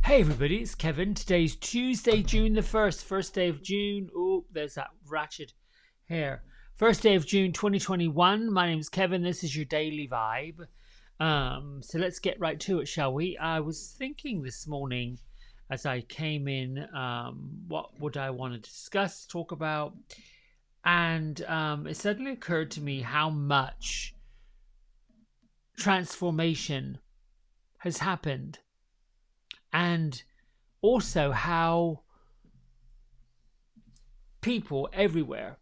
Hey everybody, it's Kevin. Today's Tuesday, June the 1st, first day of June. Oh, there's that ratchet hair. First day of June 2021. My name's Kevin. This is your daily vibe. So let's get right to it, shall we? I was thinking this morning as I came in, what would I want to discuss, talk about? And it suddenly occurred to me how much transformation has happened. And also how people everywhere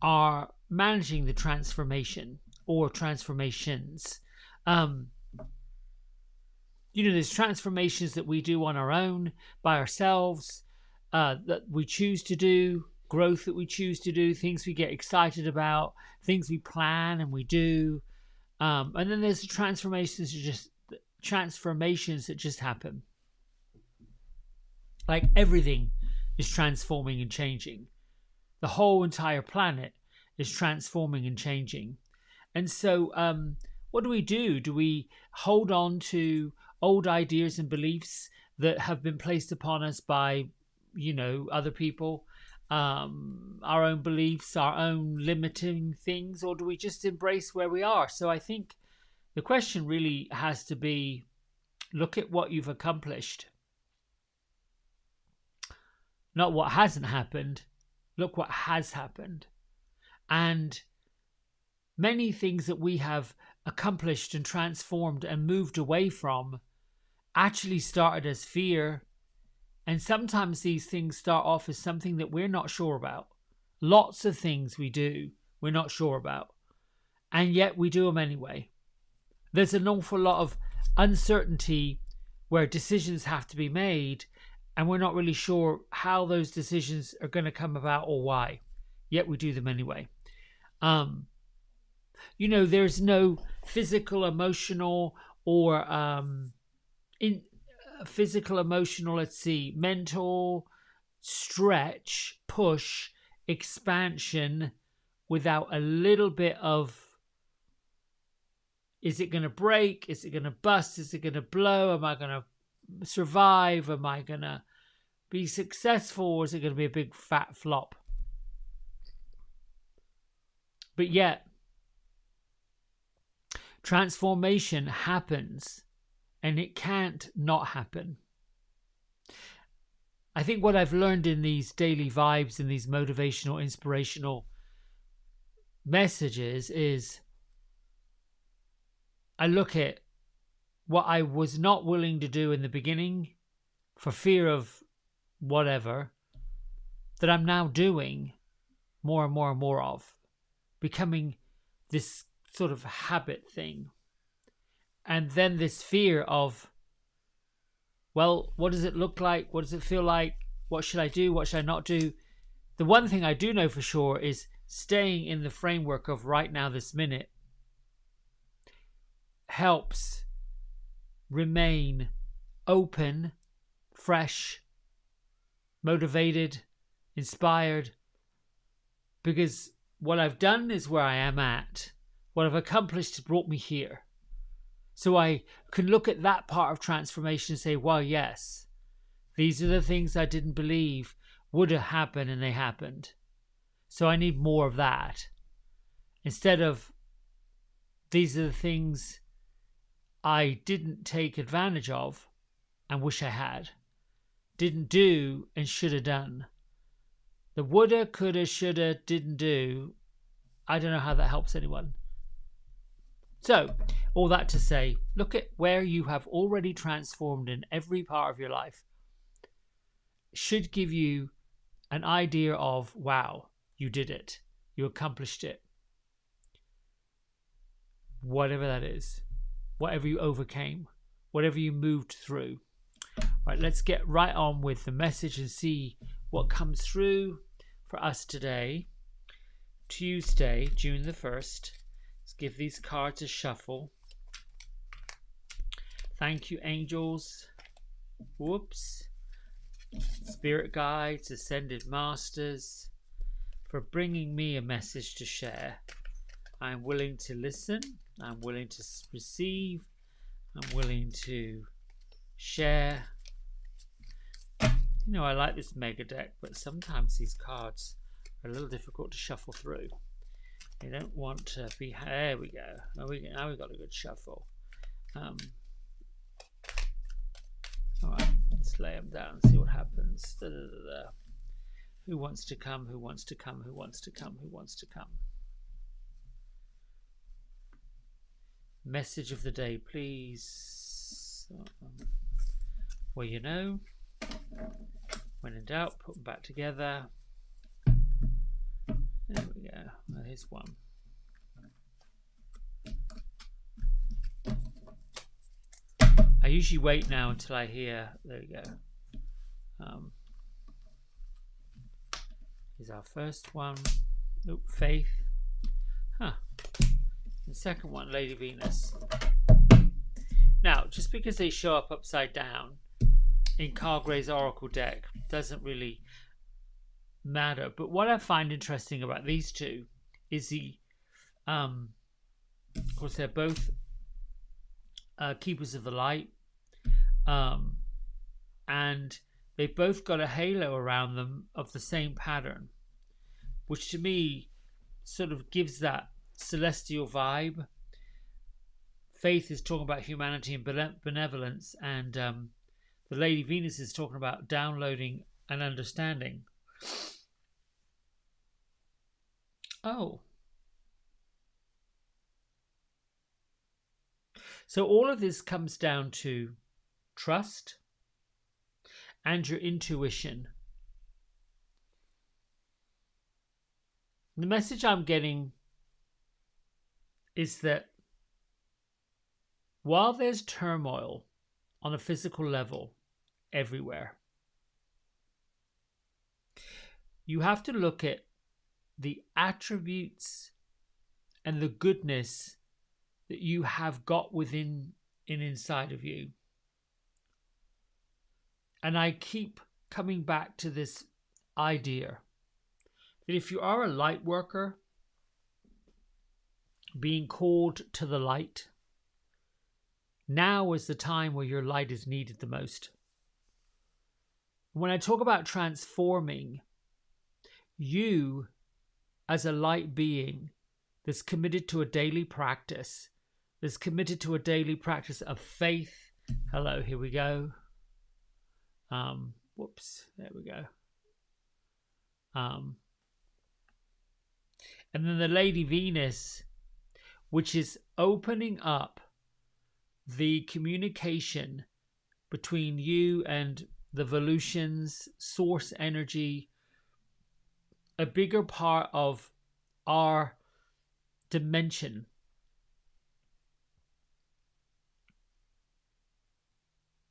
are managing the transformation or transformations. There's transformations that we do on our own, by ourselves, that we choose to do, growth that we choose to do, things we get excited about, things we plan and we do. And then there's transformations that just happen. Like everything is transforming and changing. The whole entire planet is transforming and changing. And so what do? Do we hold on to old ideas and beliefs that have been placed upon us by, other people, our own beliefs, our own limiting things, or do we just embrace where we are? So I think the question really has to be, look at what you've accomplished. Not what hasn't happened. Look what has happened. And many things that we have accomplished and transformed and moved away from actually started as fear. And sometimes these things start off as something that we're not sure about. Lots of things we do, we're not sure about. And yet we do them anyway. There's an awful lot of uncertainty where decisions have to be made, and we're not really sure how those decisions are going to come about or why. Yet we do them anyway. There's no physical, emotional, or mental stretch, push, expansion without a little bit of, is it going to break? Is it going to bust? Is it going to blow? Am I going to survive? Am I going to be successful, or is it going to be a big fat flop? But yet, transformation happens, and it can't not happen. I think what I've learned in these daily vibes and these motivational, inspirational messages is I look at what I was not willing to do in the beginning for fear of whatever, that I'm now doing more and more and more of, becoming this sort of habit thing. And then this fear of, well, what does it look like? What does it feel like? What should I do? What should I not do? The one thing I do know for sure is staying in the framework of right now, this minute, helps remain open, fresh, motivated, inspired, because what I've done is where I am at. What I've accomplished has brought me here. So I can look at that part of transformation and say, well, yes, these are the things I didn't believe would have happened, and they happened. So I need more of that. Instead of, these are the things I didn't take advantage of and wish I had. Didn't do and should have done. The woulda, coulda, shoulda, didn't do. I don't know how that helps anyone. So, all that to say, look at where you have already transformed in every part of your life. Should give you an idea of, wow, you did it. You accomplished it. Whatever that is. Whatever you overcame. Whatever you moved through. Right, let's get right on with the message and see what comes through for us today. Tuesday, June the 1st. Let's give these cards a shuffle. Thank you, angels. Whoops. Spirit guides, ascended masters, for bringing me a message to share. I'm willing to listen. I'm willing to receive. I'm willing to share. You know, I like this mega deck, but sometimes these cards are a little difficult to shuffle through. You don't want to be... There we go. Now we've got a good shuffle. Alright, let's lay them down and see what happens. Da, da, da, da. Who wants to come? Who wants to come? Who wants to come? Who wants to come? Message of the day, please. Well, you know, when in doubt, put them back together. There we go. Well, here's one. I usually wait now until I hear. There we go. Here's our first one. Nope, Faith. Huh. The second one, Lady Venus. Now, just because they show up upside down in Carl Gray's Oracle deck doesn't really matter. But what I find interesting about these two is of course, they're both keepers of the light, and they've both got a halo around them of the same pattern, which to me sort of gives that celestial vibe. Faith is talking about humanity and benevolence, and the Lady Venus is talking about downloading and understanding. Oh. So all of this comes down to trust and your intuition. The message I'm getting is that while there's turmoil on a physical level everywhere, you have to look at the attributes and the goodness that you have got within and inside of you. And I keep coming back to this idea that if you are a light worker, being called to the light, now is the time where your light is needed the most. When I talk about transforming, you as a light being that's committed to a daily practice, that's committed to a daily practice of faith. Hello, here we go. Whoops, there we go. And then the Lady Venus, which is opening up the communication between you and the Volutions, source energy, a bigger part of our dimension.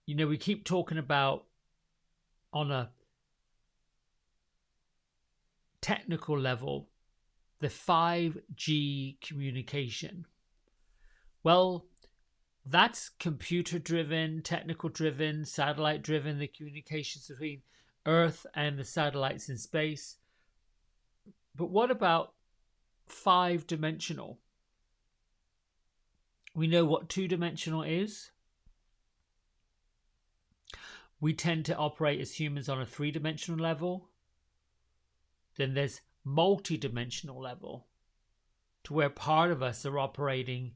You know, we keep talking about on a technical level, the 5G communication. Well, that's computer driven, technical driven, satellite driven, the communications between Earth and the satellites in space. But what about 5-dimensional? We know what 2-dimensional is. We tend to operate as humans on a 3-dimensional level. Then there's multi-dimensional level, to where part of us are operating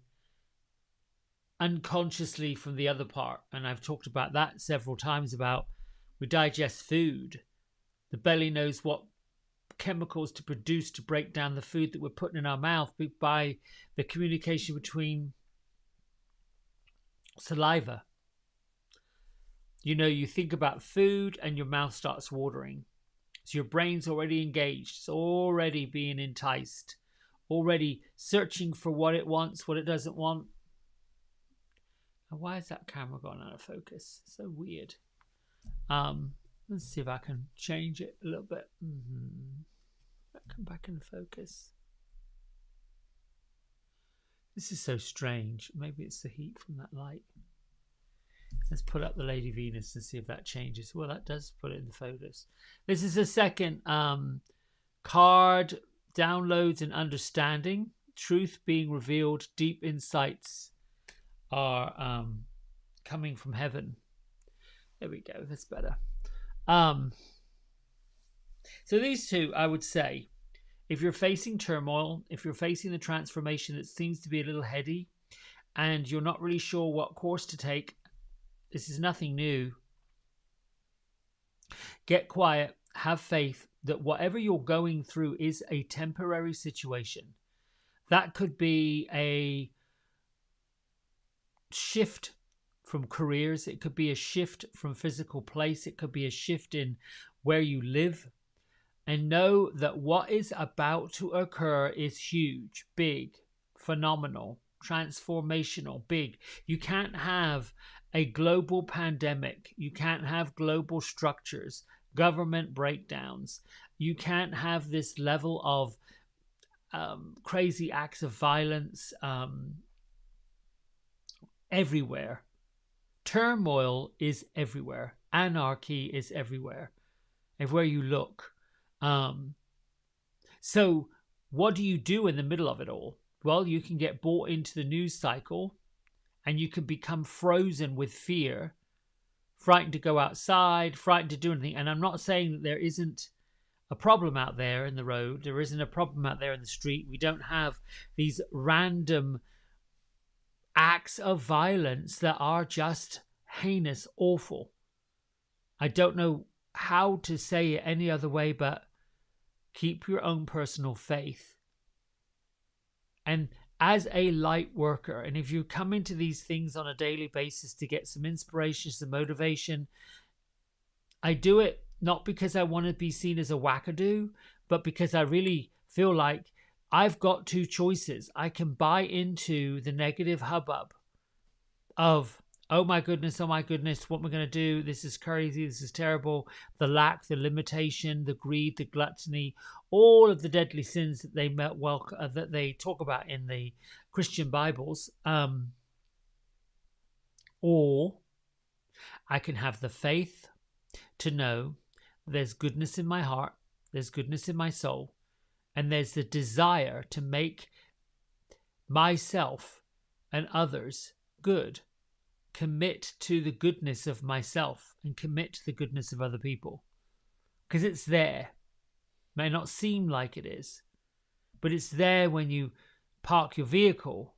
unconsciously from the other part. And I've talked about that several times, about we digest food. The belly knows what chemicals to produce to break down the food that we're putting in our mouth by the communication between saliva. You know, you think about food and your mouth starts watering. So your brain's already engaged. It's already being enticed. Already searching for what it wants, what it doesn't want. And why is that camera gone out of focus? So weird. Let's see if I can change it a little bit. Come back in focus. This is so strange. Maybe it's the heat from that light. Let's put up the Lady Venus and see if that changes. Well, that does put it in the photos. This is the second card. Downloads and understanding. Truth being revealed. Deep insights are coming from heaven. There we go. That's better. So these two, I would say, if you're facing turmoil, if you're facing the transformation that seems to be a little heady, and you're not really sure what course to take, this is nothing new. Get quiet, have faith that whatever you're going through is a temporary situation. That could be a shift from careers, it could be a shift from physical place, it could be a shift in where you live. And know that what is about to occur is huge, big, phenomenal, transformational, big. You can't have a global pandemic. You can't have global structures, government breakdowns. You can't have this level of crazy acts of violence everywhere. Turmoil is everywhere. Anarchy is everywhere. Everywhere you look. So what do you do in the middle of it all? Well, you can get bought into the news cycle and you can become frozen with fear, frightened to go outside, frightened to do anything. And I'm not saying that there isn't a problem out there in the road. There isn't a problem out there in the street. We don't have these random acts of violence that are just heinous, awful. I don't know how to say it any other way, but keep your own personal faith. And as a light worker, and if you come into these things on a daily basis to get some inspiration, some motivation, I do it not because I want to be seen as a wackadoo, but because I really feel like I've got two choices. I can buy into the negative hubbub of, oh my goodness, what am I going to do? This is crazy, this is terrible. The lack, the limitation, the greed, the gluttony, all of the deadly sins that that they talk about in the Christian Bibles. Or I can have the faith to know there's goodness in my heart, there's goodness in my soul, and there's the desire to make myself and others good. Commit to the goodness of myself and commit to the goodness of other people. Because it's there. May not seem like it is, but it's there when you park your vehicle.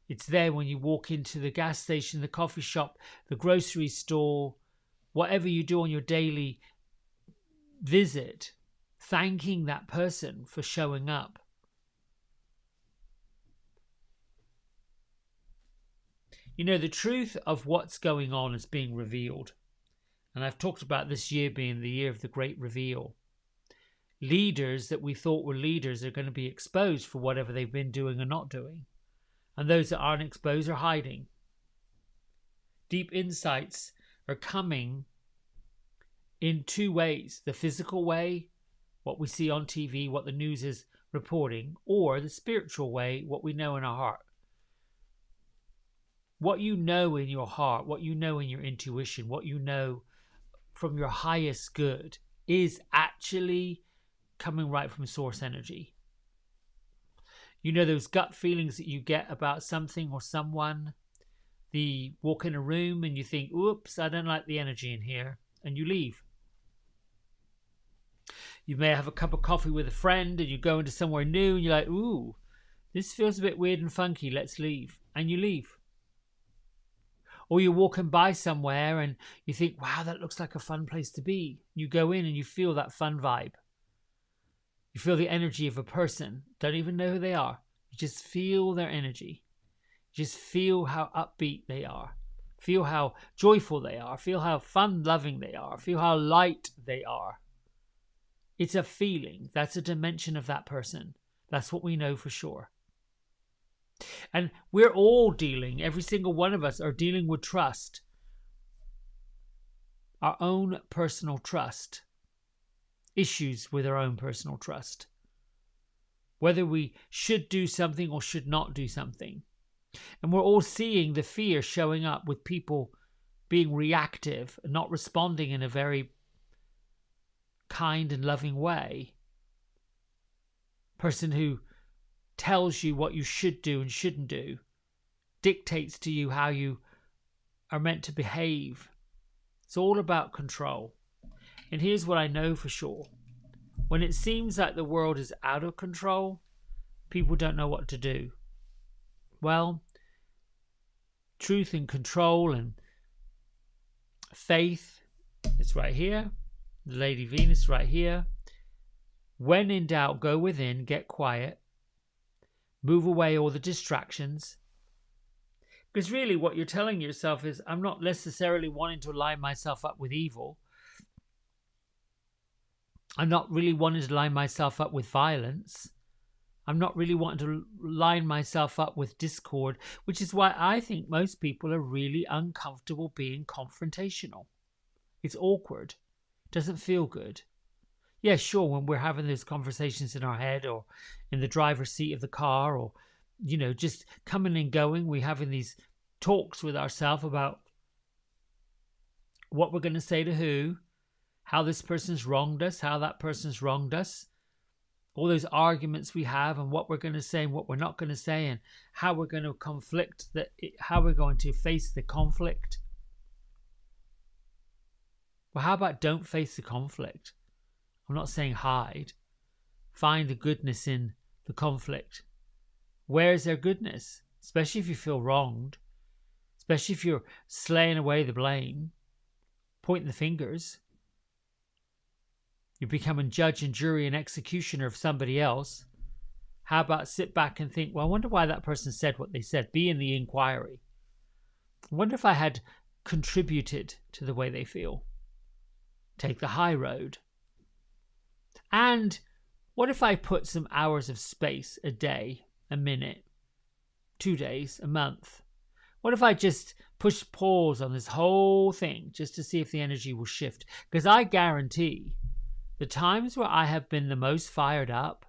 It's there when you walk into the gas station, the coffee shop, the grocery store, whatever you do on your daily visit, thanking that person for showing up. You know, the truth of what's going on is being revealed. And I've talked about this year being the year of the great reveal. Leaders that we thought were leaders are going to be exposed for whatever they've been doing or not doing. And those that aren't exposed are hiding. Deep insights are coming in two ways. The physical way, what we see on TV, what the news is reporting, or the spiritual way, what we know in our heart. What you know in your heart, what you know in your intuition, what you know from your highest good is actually coming right from source energy. You know those gut feelings that you get about something or someone. The walk in a room and you think, oops, I don't like the energy in here, and you leave. You may have a cup of coffee with a friend and you go into somewhere new and you're like, ooh, this feels a bit weird and funky, let's leave. And you leave. Or you're walking by somewhere and you think, wow, that looks like a fun place to be. You go in and you feel that fun vibe. You feel the energy of a person. Don't even know who they are. You just feel their energy. You just feel how upbeat they are. Feel how joyful they are. Feel how fun-loving they are. Feel how light they are. It's a feeling. That's a dimension of that person. That's what we know for sure. And we're all dealing, every single one of us are dealing with trust. Our own personal trust. Issues with our own personal trust. Whether we should do something or should not do something. And we're all seeing the fear showing up with people being reactive and not responding in a very kind and loving way. Person who tells you what you should do and shouldn't do, dictates to you how you are meant to behave. It's all about control. And here's what I know for sure. When it seems like the world is out of control, people don't know what to do. Well, truth and control and faith, it's right here. The Lady Venus right here. When in doubt, go within, get quiet, move away all the distractions. Because really what you're telling yourself is, I'm not necessarily wanting to line myself up with evil. I'm not really wanting to line myself up with violence. I'm not really wanting to line myself up with discord, which is why I think most people are really uncomfortable being confrontational. It's awkward. Doesn't feel good. Yeah, sure, when we're having those conversations in our head or in the driver's seat of the car or, you know, just coming and going, we're having these talks with ourselves about what we're going to say to who, how this person's wronged us, how that person's wronged us, all those arguments we have and what we're going to say and what we're not going to say and how we're going to conflict, how we're going to face the conflict. Well, how about don't face the conflict? I'm not saying hide. Find the goodness in the conflict. Where is there goodness? Especially if you feel wronged. Especially if you're slaying away the blame. Pointing the fingers. You're becoming judge and jury and executioner of somebody else. How about sit back and think, well, I wonder why that person said what they said. Be in the inquiry. I wonder if I had contributed to the way they feel. Take the high road. And what if I put some hours of space a day, a minute, 2 days, a month? What if I just push pause on this whole thing just to see if the energy will shift? Because I guarantee the times where I have been the most fired up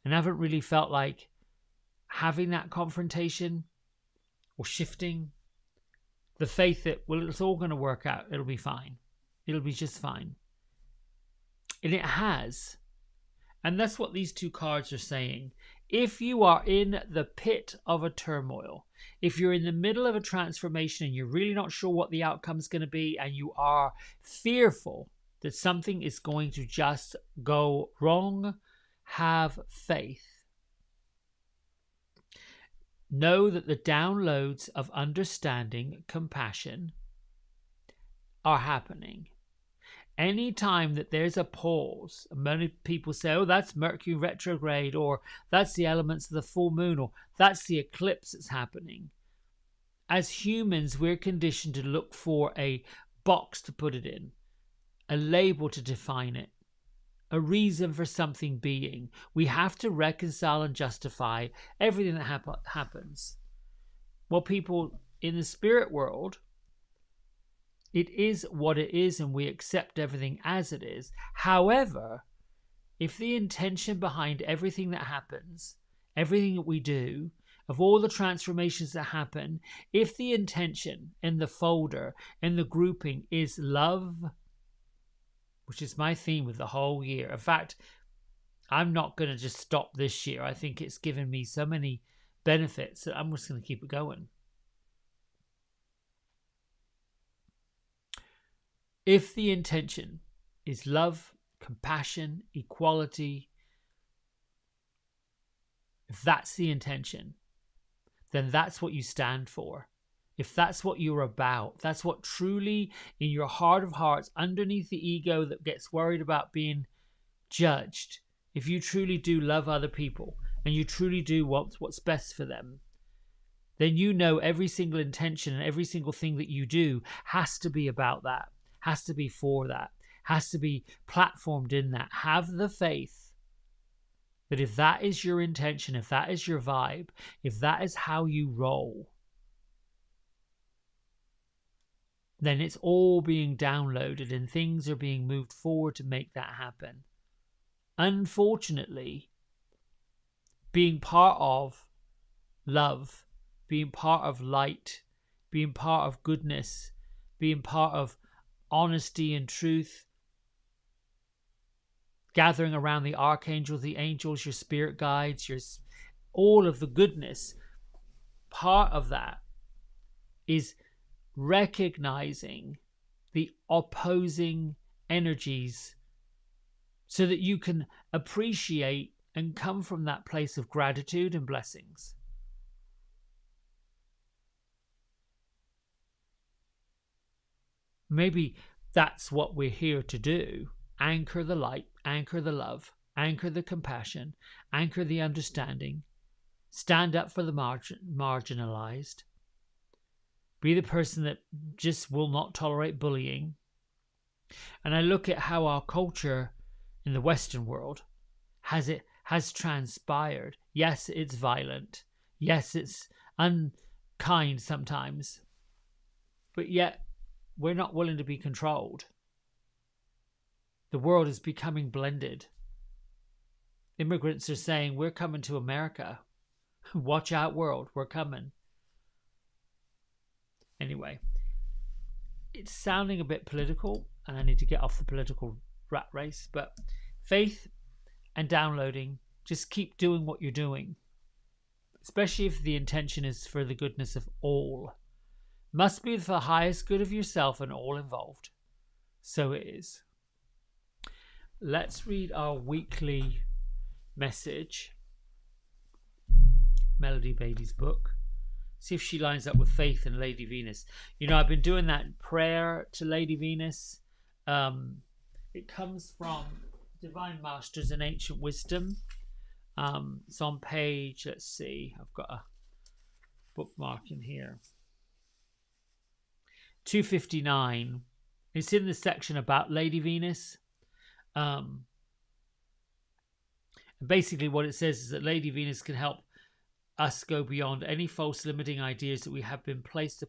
and haven't really felt like having that confrontation or shifting, the faith that, well, it's all going to work out. It'll be fine. It'll be just fine. And it has. And that's what these two cards are saying. If you are in the pit of a turmoil, if you're in the middle of a transformation and you're really not sure what the outcome is going to be, and you are fearful that something is going to just go wrong, have faith. Know that the downloads of understanding, compassion are happening. Anytime that there's a pause, many people say, oh, that's Mercury retrograde, or that's the elements of the full moon, or that's the eclipse that's happening. As humans, we're conditioned to look for a box to put it in, a label to define it, a reason for something being. We have to reconcile and justify everything that happens. Well, people in the spirit world, it is what it is, and we accept everything as it is. However, if the intention behind everything that happens, everything that we do, of all the transformations that happen, if the intention in the folder, in the grouping is love, which is my theme of the whole year. In fact, I'm not going to just stop this year. I think it's given me so many benefits that I'm just going to keep it going. If the intention is love, compassion, equality, if that's the intention, then that's what you stand for. If that's what you're about, that's what truly in your heart of hearts, underneath the ego that gets worried about being judged, if you truly do love other people and you truly do what's best for them, then you know every single intention and every single thing that you do has to be about that. Has to be for that, has to be platformed in that. Have the faith that if that is your intention, if that is your vibe, if that is how you roll, then it's all being downloaded and things are being moved forward to make that happen. Unfortunately, being part of love, being part of light, being part of goodness, being part of honesty and truth, gathering around the archangels, the angels, your spirit guides, all of the goodness. Part of that is recognizing the opposing energies so that you can appreciate and come from that place of gratitude and blessings. Maybe that's what we're here to do. Anchor the light, anchor the love, anchor the compassion, anchor the understanding, stand up for the marginalized, be the person that just will not tolerate bullying. And I look at how our culture in the Western world has transpired. Yes, it's violent. Yes, it's unkind sometimes. But yet, we're not willing to be controlled. The world is becoming blended. Immigrants are saying, we're coming to America. Watch out, world, we're coming. Anyway, it's sounding a bit political, and I need to get off the political rat race, but faith and downloading, just keep doing what you're doing, especially if the intention is for the goodness of all. Must be for the highest good of yourself and all involved. So it is. Let's read our weekly message. Melody Baby's book. See if she lines up with Faith and Lady Venus. You know, I've been doing that prayer to Lady Venus. It comes from Divine Masters and Ancient Wisdom. It's on page, let's see, I've got a bookmark in here. 259. It's in the section about Lady Venus. Basically what it says is that Lady Venus can help us go beyond any false limiting ideas that have been placed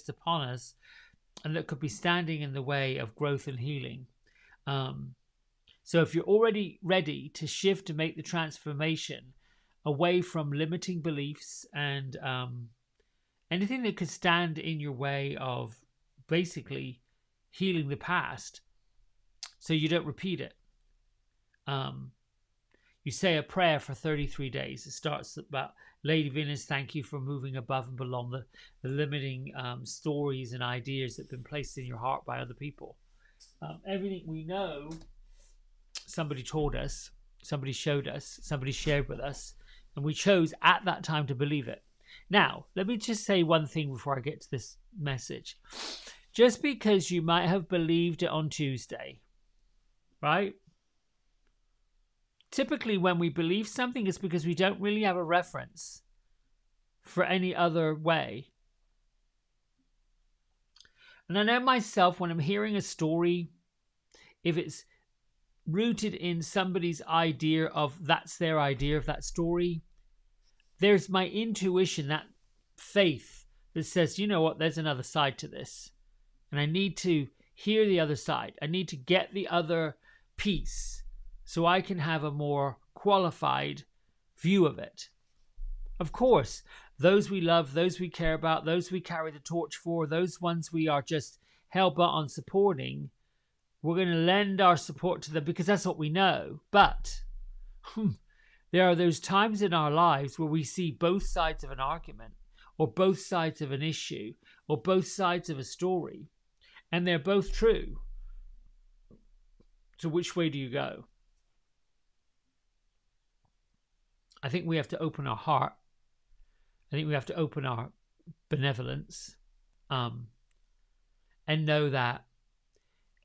upon us and that could be standing in the way of growth and healing. So if you're already ready to shift to make the transformation away from limiting beliefs and anything that could stand in your way of basically healing the past so you don't repeat it. You say a prayer for 33 days. It starts about, Lady Venus, thank you for moving above and beyond the limiting stories and ideas that have been placed in your heart by other people. Everything we know, somebody told us, somebody showed us, somebody shared with us, and we chose at that time to believe it. Now, let me just say one thing before I get to this message. Just because you might have believed it on Tuesday, right? Typically, when we believe something, it's because we don't really have a reference for any other way. And I know myself, when I'm hearing a story, if it's rooted in somebody's idea of that's their idea of that story, there's my intuition, that faith that says, you know what, there's another side to this. And I need to hear the other side. I need to get the other piece so I can have a more qualified view of it. Of course, those we love, those we care about, those we carry the torch for, those ones we are just hell-bent on supporting, we're going to lend our support to them because that's what we know. But there are those times in our lives where we see both sides of an argument, or both sides of an issue, or both sides of a story, and they're both true. So which way do you go? I think we have to open our heart. I think we have to open our benevolence and know that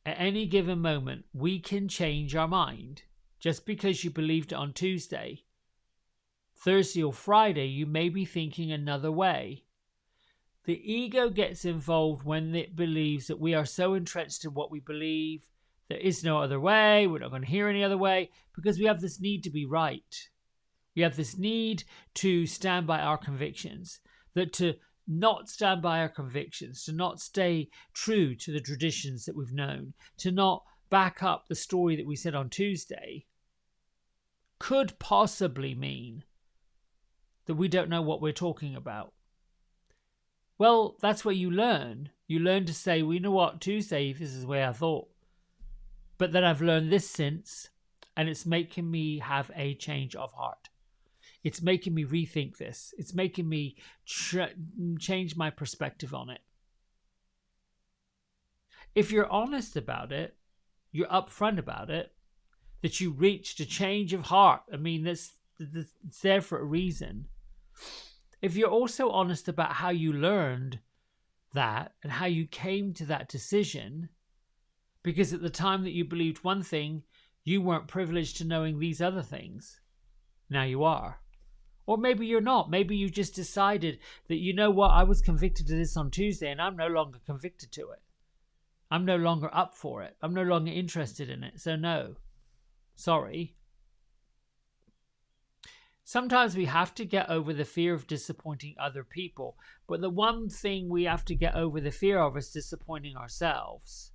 at any given moment, we can change our mind. Just because you believed it on Tuesday, Thursday or Friday, you may be thinking another way. The ego gets involved when it believes that we are so entrenched in what we believe, there is no other way, we're not going to hear any other way, because we have this need to be right. We have this need to stand by our convictions, that to not stand by our convictions, to not stay true to the traditions that we've known, to not back up the story that we said on Tuesday, could possibly mean that we don't know what we're talking about. Well, that's what you learn. You learn to say, well, you know what, Tuesday, this is the way I thought. But then I've learned this since, and it's making me have a change of heart. It's making me rethink this. It's making me change my perspective on it. If you're honest about it, you're upfront about it, that you reached a change of heart. I mean, it's there for a reason. If you're also honest about how you learned that and how you came to that decision, because at the time that you believed one thing, you weren't privileged to knowing these other things. Now you are. Or maybe you're not. Maybe you just decided that, you know what, I was convicted of this on Tuesday and I'm no longer convicted to it. I'm no longer up for it. I'm no longer interested in it. So no. Sorry. Sometimes we have to get over the fear of disappointing other people. But the one thing we have to get over the fear of is disappointing ourselves.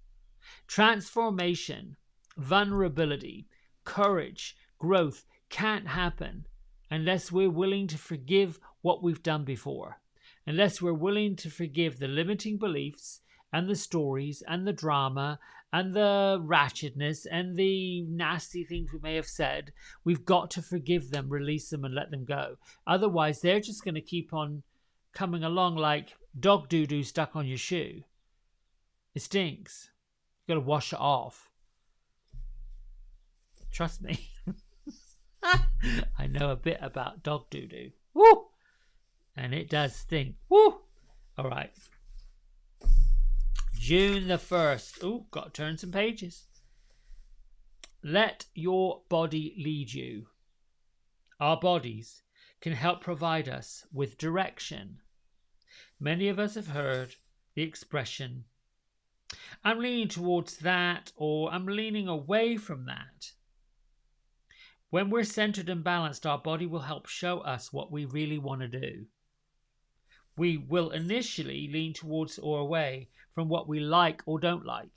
Transformation, vulnerability, courage, growth can't happen unless we're willing to forgive what we've done before, unless we're willing to forgive the limiting beliefs and the stories and the drama and the ratchetness and the nasty things we may have said. We've got to forgive them, release them, and let them go. Otherwise, they're just going to keep on coming along like dog doo-doo stuck on your shoe. It stinks. You've got to wash it off. Trust me. I know a bit about dog doo-doo. Woo! And it does stink. Woo! All right. June the 1st. Ooh, got to turn some pages. Let your body lead you. Our bodies can help provide us with direction. Many of us have heard the expression, I'm leaning towards that, or I'm leaning away from that. When we're centered and balanced, our body will help show us what we really want to do. We will initially lean towards or away from what we like or don't like.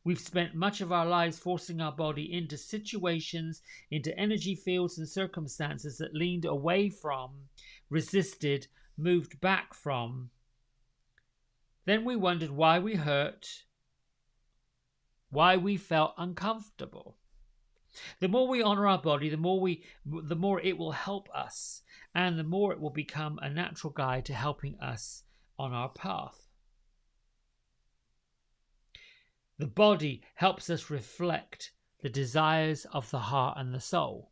We've spent much of our lives forcing our body into situations, into energy fields and circumstances that leaned away from, resisted, moved back from. Then we wondered why we hurt, why we felt uncomfortable. The more we honor our body, the more it will help us, and the more it will become a natural guide to helping us on our path. The body helps us reflect the desires of the heart and the soul.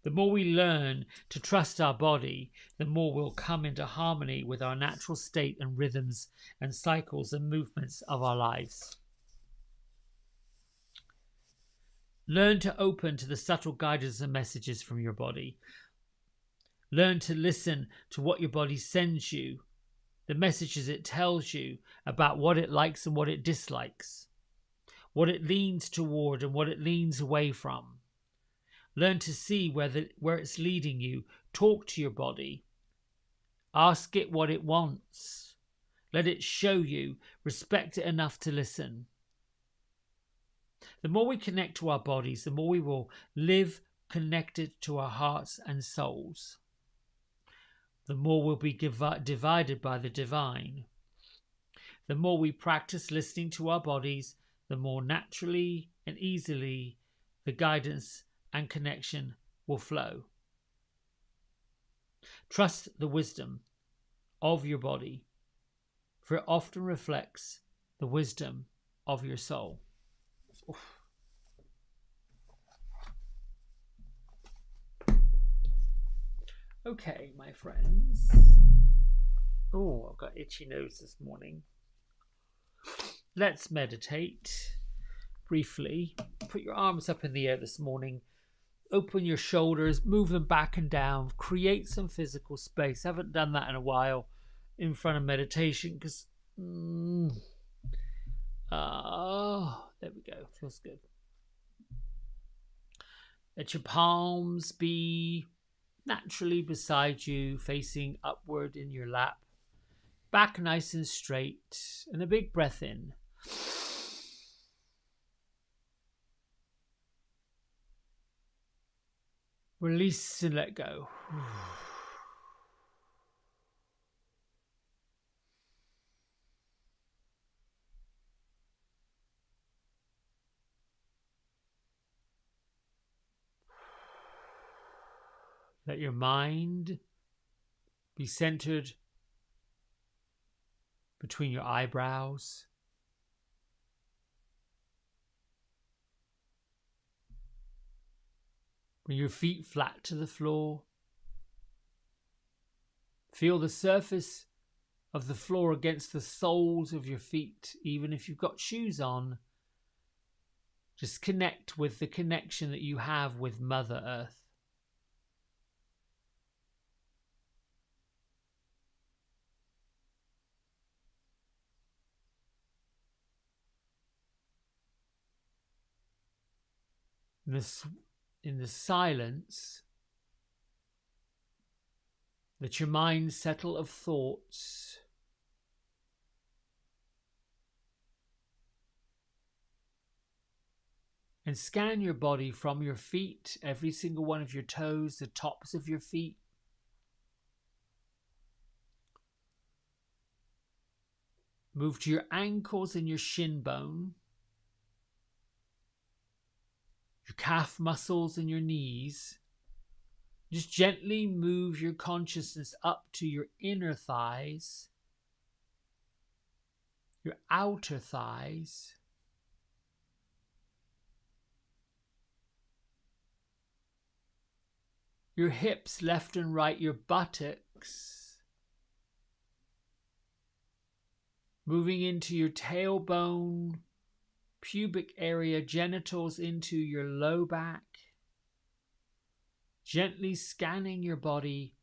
The more we learn to trust our body, the more we'll come into harmony with our natural state and rhythms and cycles and movements of our lives. Learn to open to the subtle guidance and messages from your body. Learn to listen to what your body sends you, the messages it tells you about what it likes and what it dislikes, what it leans toward and what it leans away from. Learn to see where it's leading you. Talk to your body. Ask it what it wants. Let it show you. Respect it enough to listen. The more we connect to our bodies, the more we will live connected to our hearts and souls. The more we'll be divided by the divine. The more we practice listening to our bodies, the more naturally and easily the guidance and connection will flow. Trust the wisdom of your body, for it often reflects the wisdom of your soul. Oof. Okay, my friends. Oh, I've got itchy nose this morning. Let's meditate briefly. Put your arms up in the air this morning. Open your shoulders, move them back and down. Create some physical space. I haven't done that in a while in front of meditation because there we go. Feels good. Let your palms be naturally beside you, facing upward in your lap. Back nice and straight. And a big breath in. Release and let go. Let your mind be centered between your eyebrows. Bring your feet flat to the floor. Feel the surface of the floor against the soles of your feet, even if you've got shoes on. Just connect with the connection that you have with Mother Earth. In the silence, let your mind settle of thoughts. And scan your body from your feet, every single one of your toes, the tops of your feet. Move to your ankles and your shin bone, your calf muscles and your knees. Just gently move your consciousness up to your inner thighs, your outer thighs, your hips left and right, your buttocks, moving into your tailbone, pubic area, genitals into your low back. Gently scanning your body,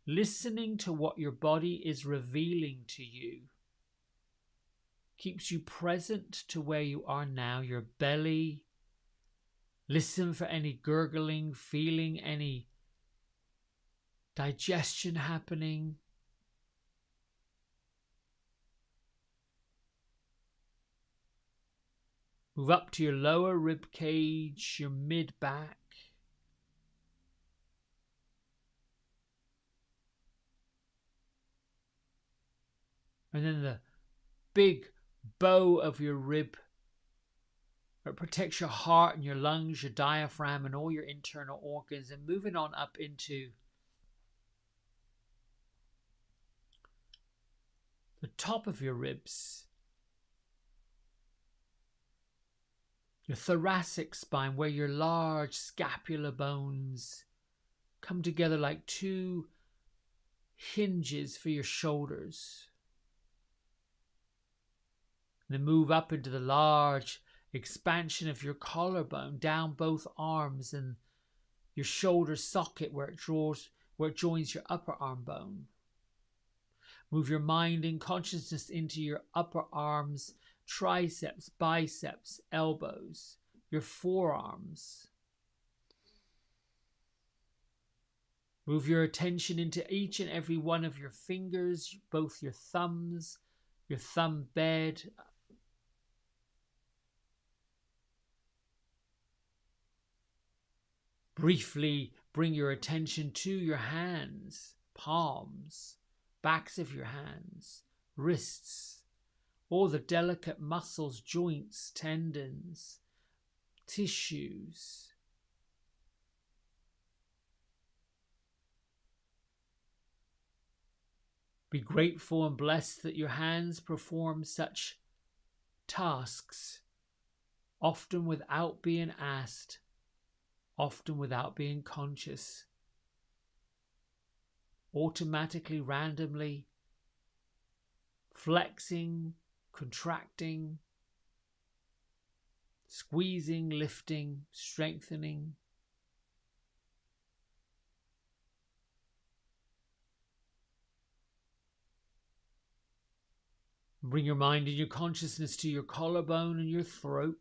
listening to what your body is revealing to you. Keeps you present to where you are now, your belly. Listen for any gurgling, feeling any digestion happening. Move up to your lower rib cage, your mid-back. And then the big bow of your rib that protects your heart and your lungs, your diaphragm, and all your internal organs. And moving on up into the top of your ribs, your thoracic spine, where your large scapular bones come together like two hinges for your shoulders. And then move up into the large expansion of your collarbone, down both arms and your shoulder socket where it joins your upper arm bone. Move your mind and consciousness into your upper arms, triceps, biceps, elbows, your forearms. Move your attention into each and every one of your fingers, both your thumbs, your thumb bed. Briefly bring your attention to your hands, palms, backs of your hands, wrists, all the delicate muscles, joints, tendons, tissues. Be grateful and blessed that your hands perform such tasks, often without being asked, often without being conscious, automatically, randomly, flexing, contracting, squeezing, lifting, strengthening. Bring your mind and your consciousness to your collarbone and your throat.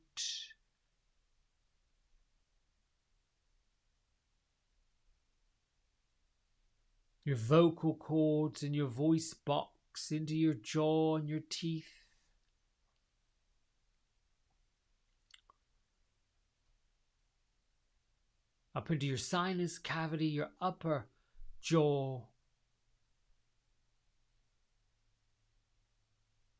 Your vocal cords and your voice box, into your jaw and your teeth. Up into your sinus cavity, your upper jaw.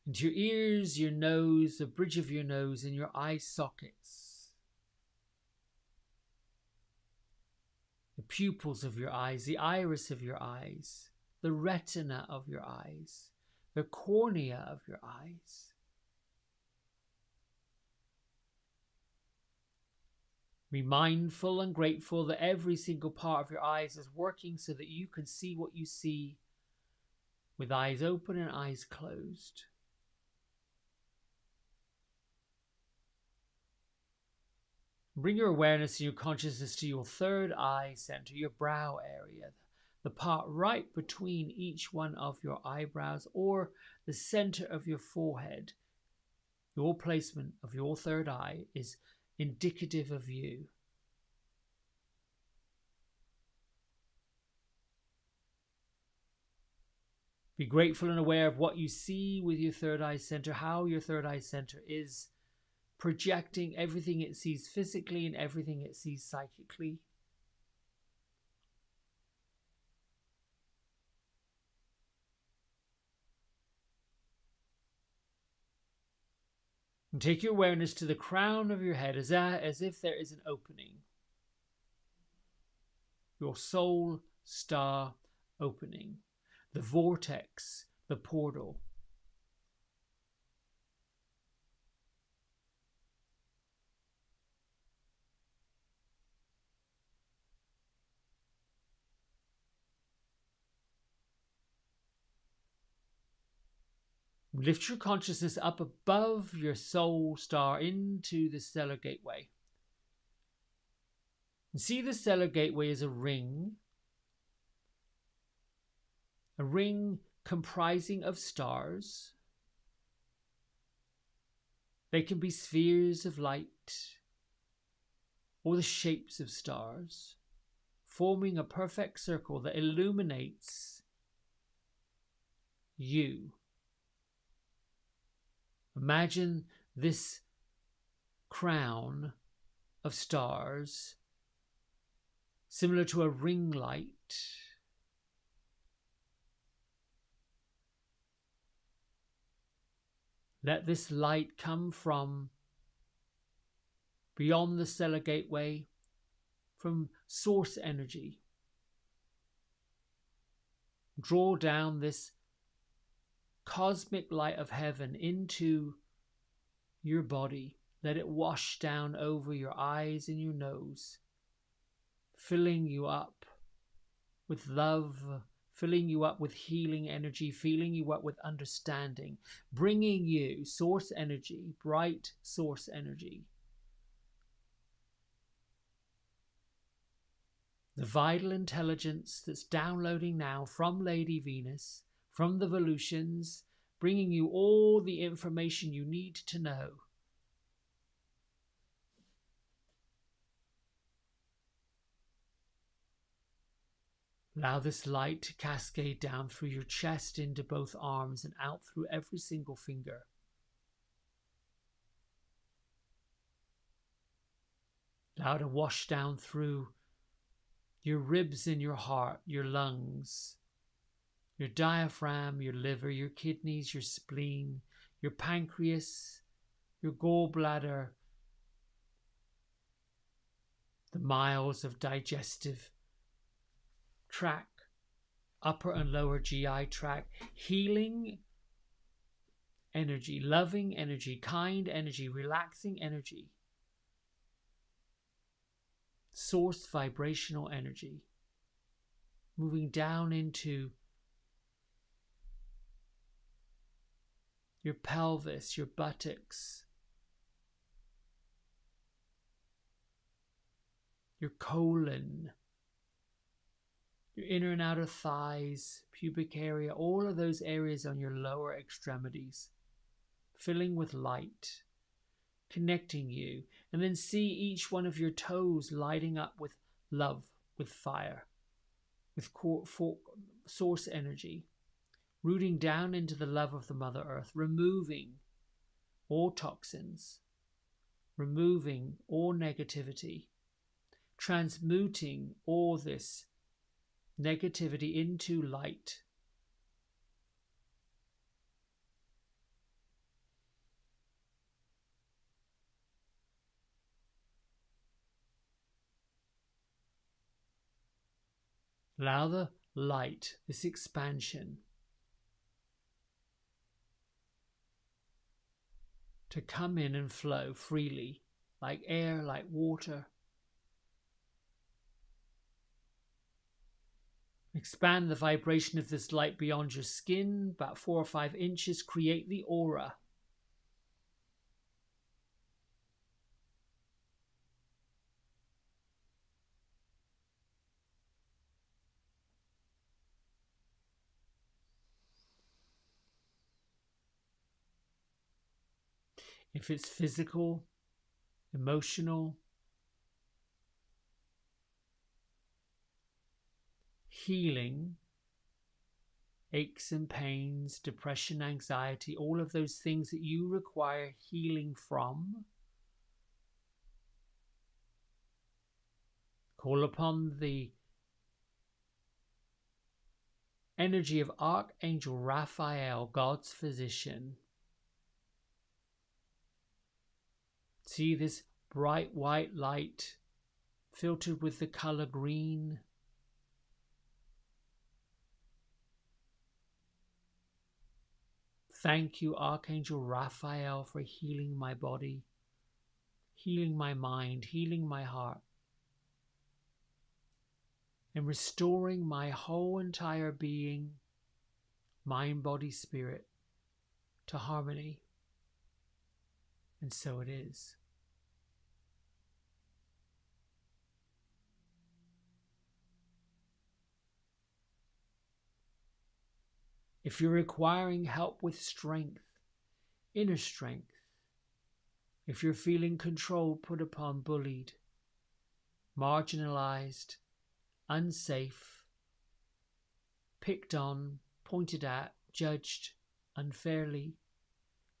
Into your ears, your nose, the bridge of your nose, and your eye sockets. The pupils of your eyes, the iris of your eyes, the retina of your eyes, the cornea of your eyes. Be mindful and grateful that every single part of your eyes is working so that you can see what you see with eyes open and eyes closed. Bring your awareness and your consciousness to your third eye center, your brow area, the part right between each one of your eyebrows or the center of your forehead. Your placement of your third eye is indicative of you. Be grateful and aware of what you see with your third eye center, how your third eye center is projecting everything it sees physically and everything it sees psychically. And take your awareness to the crown of your head as if there is an opening. Your soul star opening. The vortex, the portal. Lift your consciousness up above your soul star into the stellar gateway. And see the stellar gateway as a ring comprising of stars. They can be spheres of light or the shapes of stars, forming a perfect circle that illuminates you. Imagine this crown of stars similar to a ring light. Let this light come from beyond the stellar gateway, from source energy. Draw down this cosmic light of heaven into your body. Let it wash down over your eyes and your nose, filling you up with love, filling you up with healing energy, filling you up with understanding, bringing you source energy, bright source energy. The vital intelligence that's downloading now from Lady Venus, from the Volutions, bringing you all the information you need to know. Allow this light to cascade down through your chest into both arms and out through every single finger. Allow it to wash down through your ribs and your heart, your lungs, your diaphragm, your liver, your kidneys, your spleen, your pancreas, your gallbladder, the miles of digestive tract, upper and lower GI tract, healing energy, loving energy, kind energy, relaxing energy, source vibrational energy, moving down into your pelvis, your buttocks, your colon, your inner and outer thighs, pubic area, all of those areas on your lower extremities, filling with light, connecting you, and then see each one of your toes lighting up with love, with fire, with source energy, rooting down into the love of the Mother Earth, removing all toxins, removing all negativity, transmuting all this negativity into light. Allow the light, this expansion, to come in and flow freely, like air, like water, Expand the vibration of this light beyond your skin, about 4 or 5 inches. Create the aura. If it's physical, emotional, healing, aches and pains, depression, anxiety, all of those things that you require healing from, call upon the energy of Archangel Raphael, God's physician. See this bright white light filtered with the color green. Thank you, Archangel Raphael, for healing my body, healing my mind, healing my heart, and restoring my whole entire being, mind, body, spirit, to harmony. And so it is. If you're requiring help with strength, inner strength, if you're feeling controlled, put upon, bullied, marginalized, unsafe, picked on, pointed at, judged unfairly,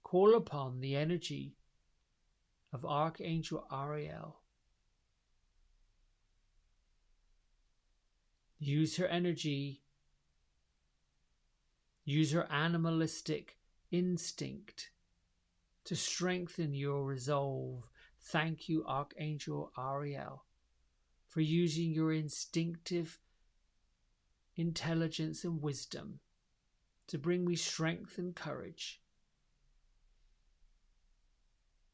call upon the energy of Archangel Ariel. Use her energy, use her animalistic instinct to strengthen your resolve. Thank you, Archangel Ariel, for using your instinctive intelligence and wisdom to bring me strength and courage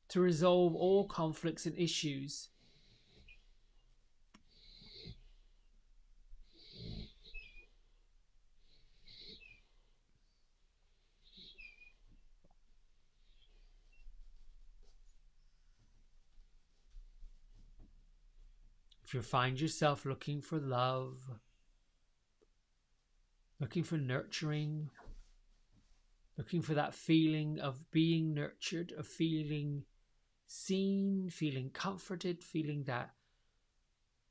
to resolve all conflicts and issues. If you find yourself looking for love, looking for nurturing, looking for that feeling of being nurtured, of feeling seen, feeling comforted, feeling that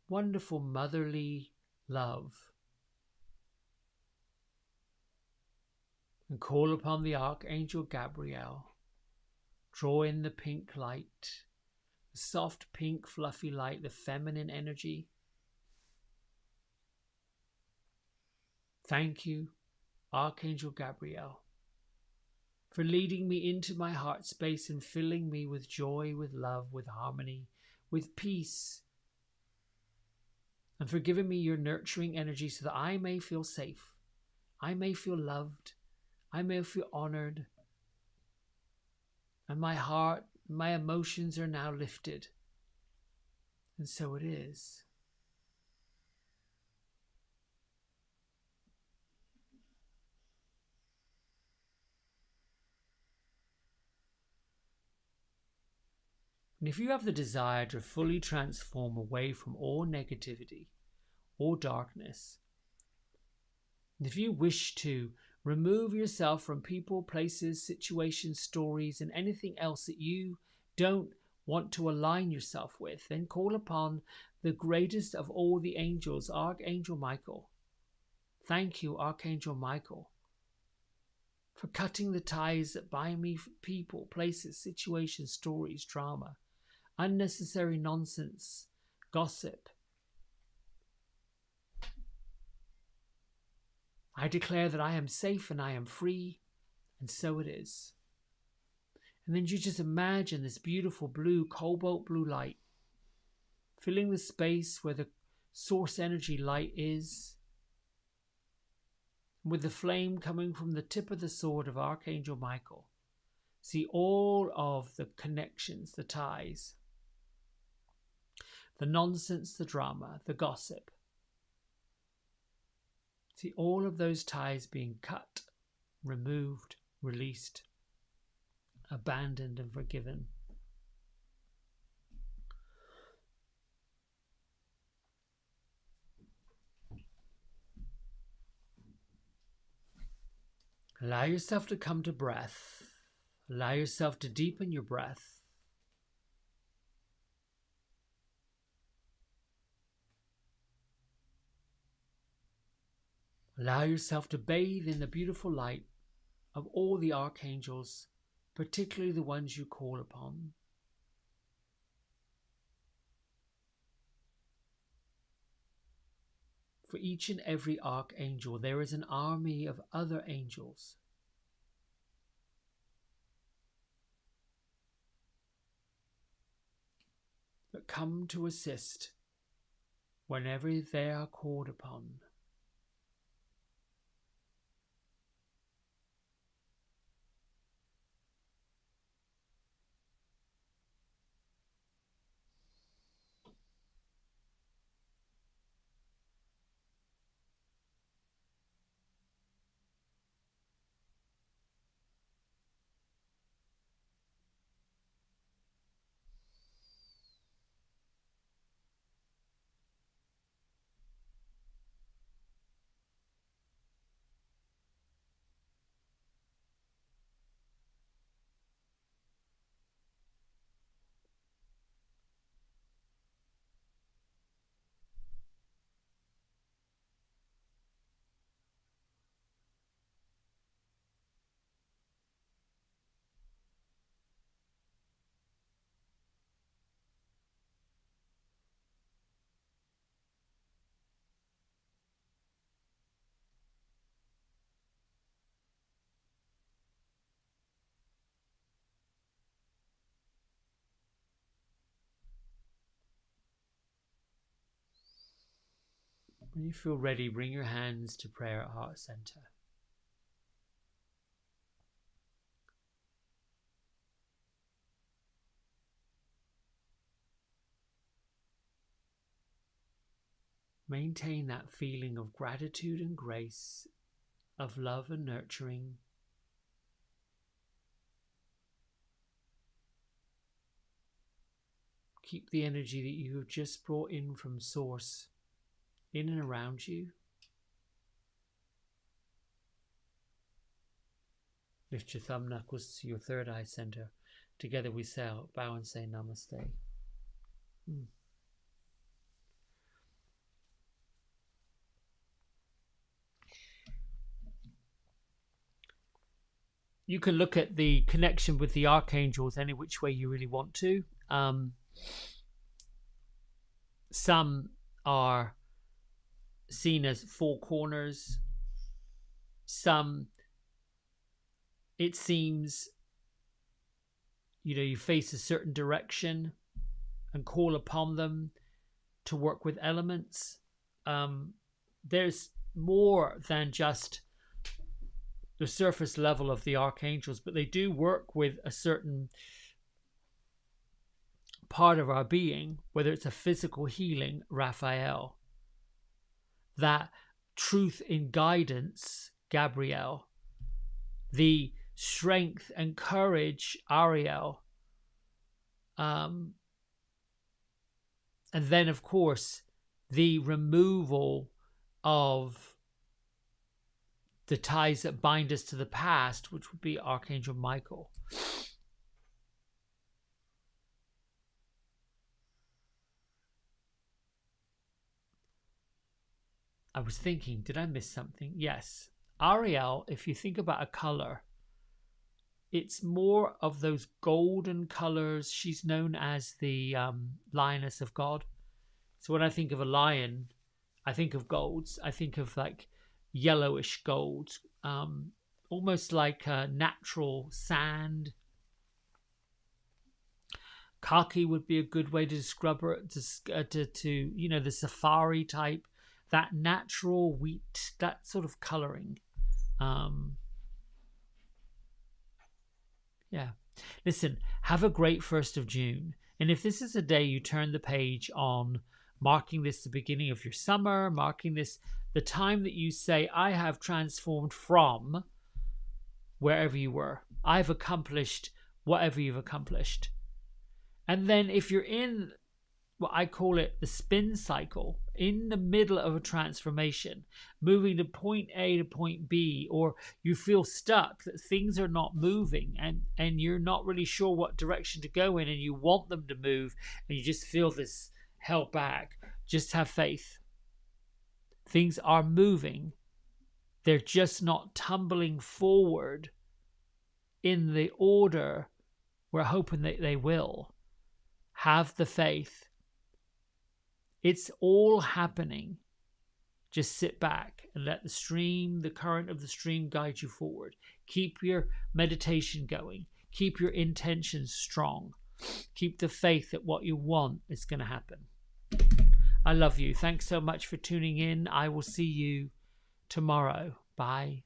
wonderful motherly love, and call upon the Archangel Gabriel. Draw in the pink light, the soft pink fluffy light, the feminine energy. Thank you, Archangel Gabriel, for leading me into my heart space and filling me with joy, with love, with harmony, with peace, and for giving me your nurturing energy so that I may feel safe, I may feel loved, I may feel honored, and my heart, my emotions are now lifted. And so it is. And if you have the desire to fully transform away from all negativity, all darkness, and if you wish to remove yourself from people, places, situations, stories, and anything else that you don't want to align yourself with, then call upon the greatest of all the angels, Archangel Michael. Thank you, Archangel Michael, for cutting the ties that bind me from people, places, situations, stories, drama, unnecessary nonsense, gossip. I declare that I am safe and I am free, and so it is. And then you just imagine this beautiful blue, cobalt blue light filling the space where the source energy light is, with the flame coming from the tip of the sword of Archangel Michael. See all of the connections, the ties, the nonsense, the drama, the gossip, See all of those ties being cut, removed, released, abandoned and forgiven. Allow yourself to come to breath. Allow yourself to deepen your breath. Allow yourself to bathe in the beautiful light of all the archangels, particularly the ones you call upon. For each and every archangel, there is an army of other angels. That come to assist whenever they are called upon. When you feel ready, bring your hands to prayer at heart center. Maintain that feeling of gratitude and grace, of love and nurturing. Keep the energy that you have just brought in from Source in and around you. Lift your thumb knuckles to your third eye center. Together we bow and say Namaste. You can look at the connection with the archangels any which way you really want to. Some are seen as four corners. Some, it seems, you face a certain direction and call upon them to work with elements. There's more than just the surface level of the archangels, but they do work with a certain part of our being, whether it's a physical healing, Raphael, that truth in guidance, Gabriel, the strength and courage, Ariel, and then of course the removal of the ties that bind us to the past, which would be Archangel Michael. I was thinking, did I miss something? Yes. Ariel, if you think about a color, it's more of those golden colors. She's known as the lioness of God. So when I think of a lion, I think of golds. I think of like yellowish gold, almost like natural sand. Khaki would be a good way to describe it, to the safari type, that natural wheat, that sort of coloring. Yeah. Listen, have a great 1st of June. And if this is a day you turn the page on, marking this the beginning of your summer, marking this The time that you say, I have transformed from wherever you were. I've accomplished whatever you've accomplished. And then if you're in what I call it the spin cycle, in the middle of a transformation, moving to point A to point B, or you feel stuck, that things are not moving and you're not really sure what direction to go in, and you want them to move and you just feel this held back, just have faith. Things are moving. They're just not tumbling forward in the order we're hoping that they will. Have the faith. It's all happening. Just sit back and let the stream, the current of the stream, guide you forward. Keep your meditation going. Keep your intentions strong. Keep the faith that what you want is going to happen. I love you. Thanks so much for tuning in. I will see you tomorrow. Bye.